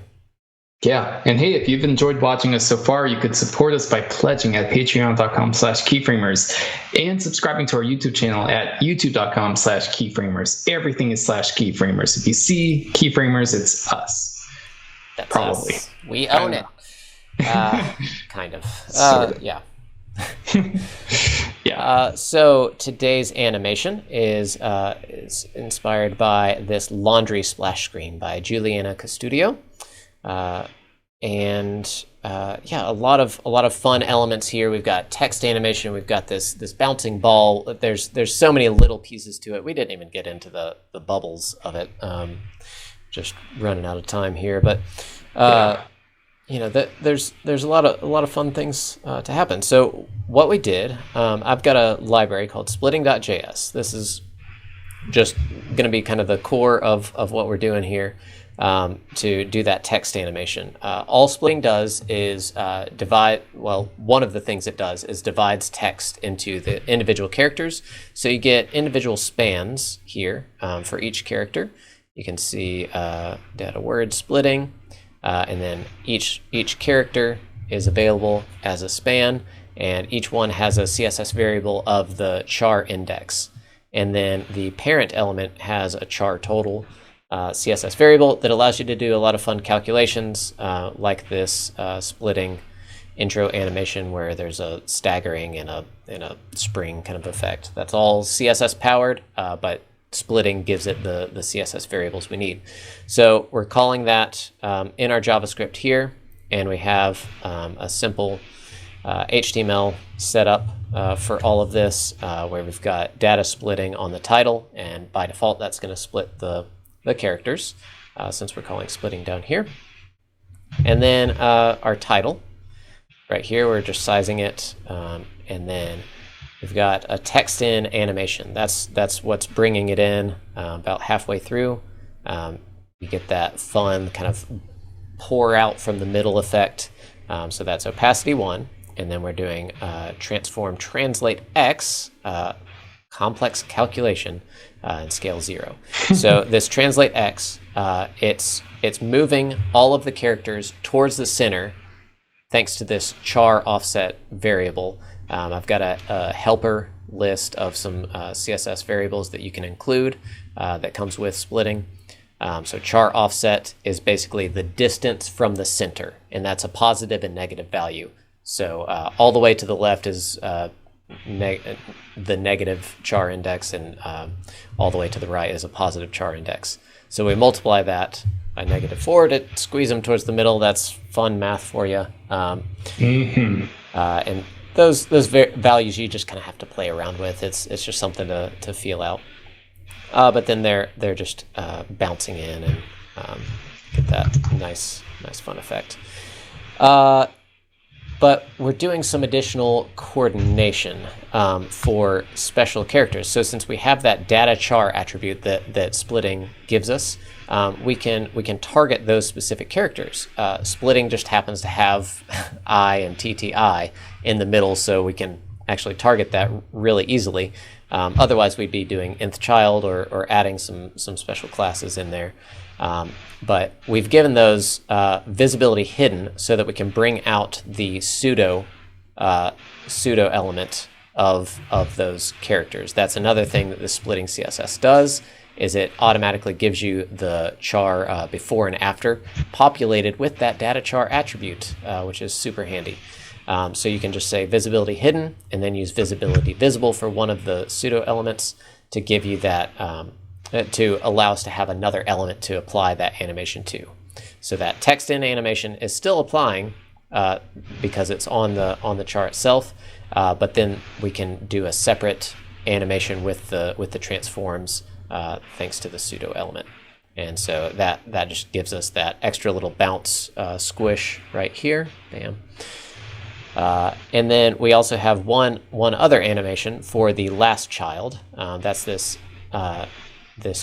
Yeah, and hey, if you've enjoyed watching us so far, you could support us by pledging at patreon.com/keyframers and subscribing to our YouTube channel at youtube.com/keyframers. Everything is /keyframers. If you see keyframers, it's us. That's probably. Us. We own it. Kind of. Sort of. Yeah. Yeah. So today's animation is inspired by this laundry splash screen by Juliana Custodio. Yeah, a lot of fun elements here. We've got text animation. We've got this bouncing ball. There's so many little pieces to it. We didn't even get into the bubbles of it. Just running out of time here, but you know, there's a lot of fun things to happen. So what we did, I've got a library called Splitting.js. This is just going to be kind of the core of what we're doing here. To do that text animation. All splitting does is one of the things it does is divides text into the individual characters. So you get individual spans here for each character. You can see data word splitting, and then each character is available as a span, and each one has a CSS variable of the char index. And then the parent element has a char total CSS variable that allows you to do a lot of fun calculations, like this splitting intro animation where there's a staggering and a spring kind of effect. That's all CSS powered, but splitting gives it the CSS variables we need. So we're calling that in our JavaScript here, and we have a simple HTML setup for all of this, where we've got data splitting on the title, and by default that's going to split the characters, since we're calling splitting down here. And then our title right here, we're just sizing it, and then we've got a text in animation. That's what's bringing it in about halfway through. You get that fun kind of pour out from the middle effect. So that's opacity 1, and then we're doing transform translate X, complex calculation, and scale 0. So this translate X, it's moving all of the characters towards the center thanks to this char offset variable. I've got a helper list of some CSS variables that you can include that comes with splitting. So char offset is basically the distance from the center, and that's a positive and negative value. So all the way to the left is the negative char index, and all the way to the right is a positive char index. So we multiply that by -4 to squeeze them towards the middle. That's fun math for you. And those values you just kind of have to play around with. It's just something to feel out. But then they're just bouncing in and get that nice fun effect. But we're doing some additional coordination for special characters. So since we have that data char attribute that splitting gives us, we can target those specific characters. Splitting just happens to have I and TTI in the middle, so we can actually target that really easily. Otherwise, we'd be doing nth child or adding some special classes in there. But we've given those visibility hidden so that we can bring out the pseudo element of those characters. That's another thing that the splitting CSS does, is it automatically gives you the char before and after populated with that data char attribute, which is super handy. So you can just say visibility hidden and then use visibility visible for one of the pseudo elements to give you that, to allow us to have another element to apply that animation to. So that text in animation is still applying because it's on the char itself, but then we can do a separate animation with the transforms thanks to the pseudo element. And so that just gives us that extra little bounce squish right here. Bam. And then we also have one other animation for the last child. That's this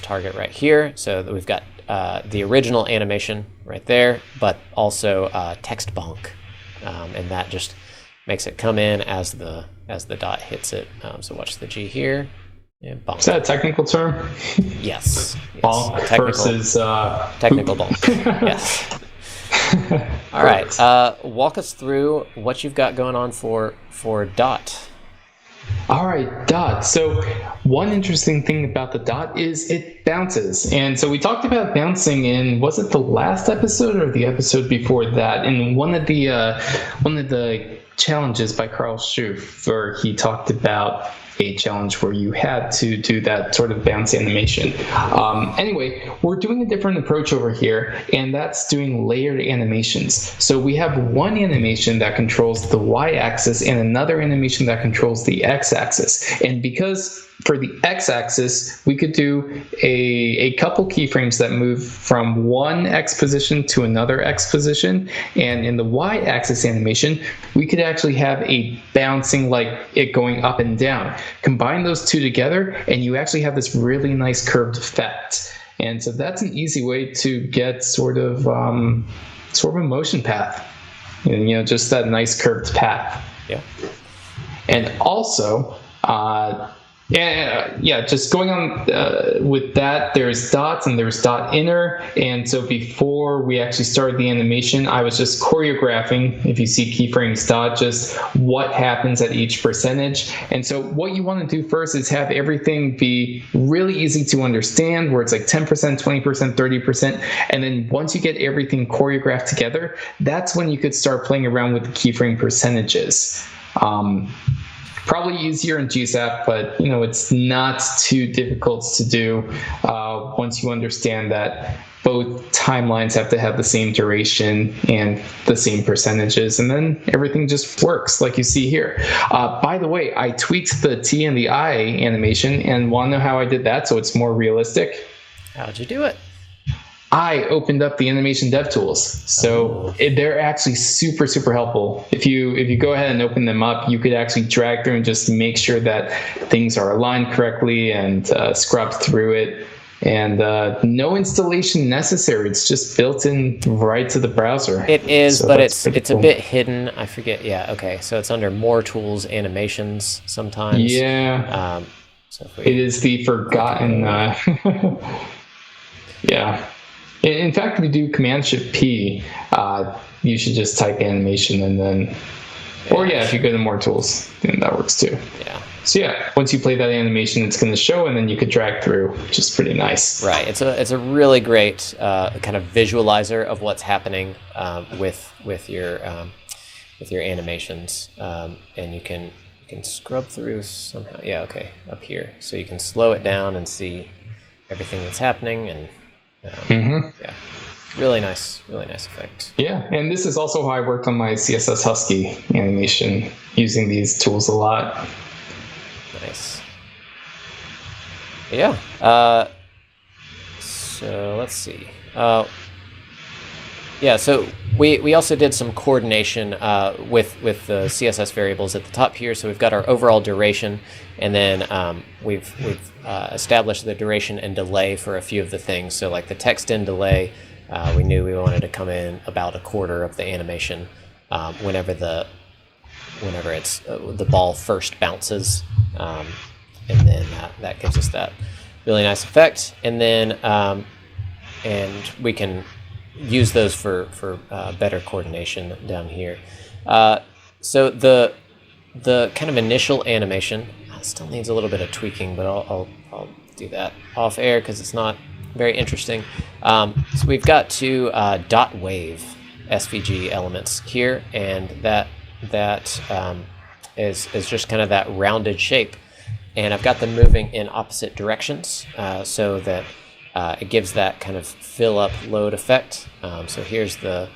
target right here. So that we've got the original animation right there, but also text bonk, and that just makes it come in as the dot hits it. So watch the G here. Yeah, bonk. Is that a technical term? Yes. Bonk versus technical bonk. Yes. All right. Walk us through what you've got going on for dot. All right, dot. So one interesting thing about the dot is it bounces. And so we talked about bouncing in, was it the last episode or the episode before that? In one of the challenges by Carl Schoof, where he talked about a challenge where you had to do that sort of bounce animation. Anyway, we're doing a different approach over here, and that's doing layered animations. So we have one animation that controls the y-axis and another animation that controls the x-axis. And because for the x-axis, we could do a couple keyframes that move from one x position to another x position. And in the y-axis animation, we could actually have a bouncing, like it going up and down. Combine those two together, and you actually have this really nice curved effect. And so that's an easy way to get sort of a motion path, and, just that nice curved path. Yeah. And also, just going on with that, there's dots and there's dot inner. And so before we actually started the animation, I was just choreographing, if you see keyframes dot, just what happens at each percentage. And so what you want to do first is have everything be really easy to understand, where it's like 10%, 20%, 30%. And then once you get everything choreographed together, that's when you could start playing around with the keyframe percentages. Probably easier in GZAP, but it's not too difficult to do once you understand that both timelines have to have the same duration and the same percentages, and then everything just works like you see here. By the way, I tweaked the T and the I animation, and want to know how I did that so it's more realistic? How'd you do it? I opened up the animation dev tools. So they're actually super, super helpful. If you go ahead and open them up, you could actually drag through and just make sure that things are aligned correctly and scrub through it. And no installation necessary. It's just built in right to the browser. It is, so but it's cool. A bit hidden. I forget. Yeah, okay. So it's under More Tools, Animations sometimes. Yeah. So it is the forgotten. Yeah. In fact, if you do Command-Shift-P, you should just type animation and then, if you go to More Tools, then that works too. Yeah. So once you play that animation, it's going to show, and then you could drag through, which is pretty nice. Right. It's a really great kind of visualizer of what's happening with your animations, and you can scrub through somehow. Yeah. Okay. Up here, so you can slow it down and see everything that's happening and. Yeah, really nice effect. Yeah, and this is also how I worked on my CSS Husky animation, using these tools a lot. Nice. Yeah. So let's see. So we also did some coordination with the CSS variables at the top here. So we've got our overall duration, and then we've established the duration and delay for a few of the things. So like the text in delay, we knew we wanted to come in about a quarter of the animation whenever it's the ball first bounces, and then that gives us that really nice effect. And then and we can use those for better coordination down here. So the kind of initial animation still needs a little bit of tweaking, but I'll do that off air because it's not very interesting. So we've got two dot wave SVG elements here, and that is just kind of that rounded shape, and I've got them moving in opposite directions so that it gives that kind of fill up load effect. So here's the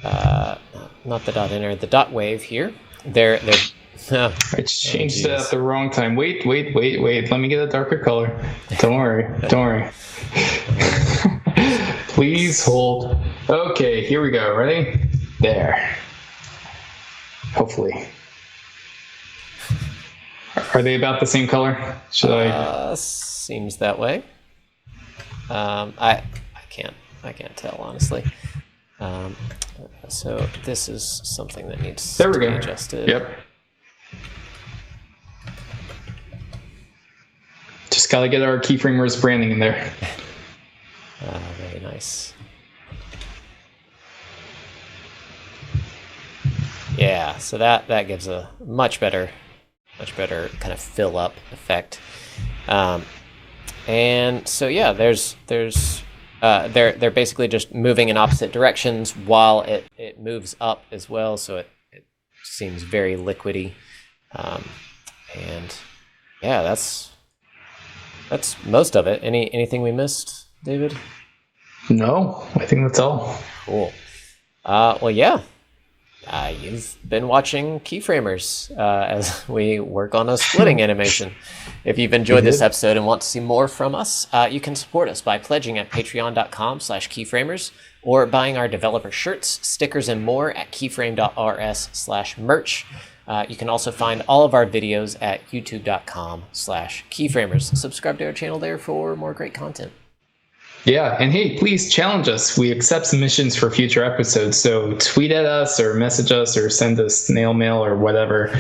not the dot inner, the dot wave here. They're I changed that at the wrong time. Wait. Let me get a darker color. Don't worry. Please hold. Okay, here we go. Ready? There. Hopefully. Are they about the same color? Should I? Seems that way. I can't tell honestly. So this is something that needs There we to go. be adjusted. Yep. Just got to get our keyframers branding in there. Very nice. Yeah, so that gives a much better kind of fill up effect. And so yeah, they're basically just moving in opposite directions while it moves up as well, so it seems very liquidy. And yeah, that's most of it. Anything we missed, David? No, I think that's all. Cool. Well, yeah. You've been watching Keyframers as we work on a splitting animation. If you've enjoyed this episode and want to see more from us, you can support us by pledging at patreon.com/keyframers or buying our developer shirts, stickers, and more at keyframe.rs/merch. You can also find all of our videos at youtube.com/keyframers. Subscribe to our channel there for more great content. Yeah, and hey, please challenge us. We accept submissions for future episodes, so tweet at us or message us or send us snail mail or whatever.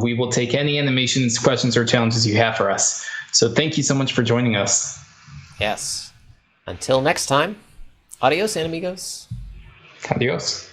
We will take any animations, questions, or challenges you have for us. So thank you so much for joining us. Yes. Until next time, adios, amigos. Adios.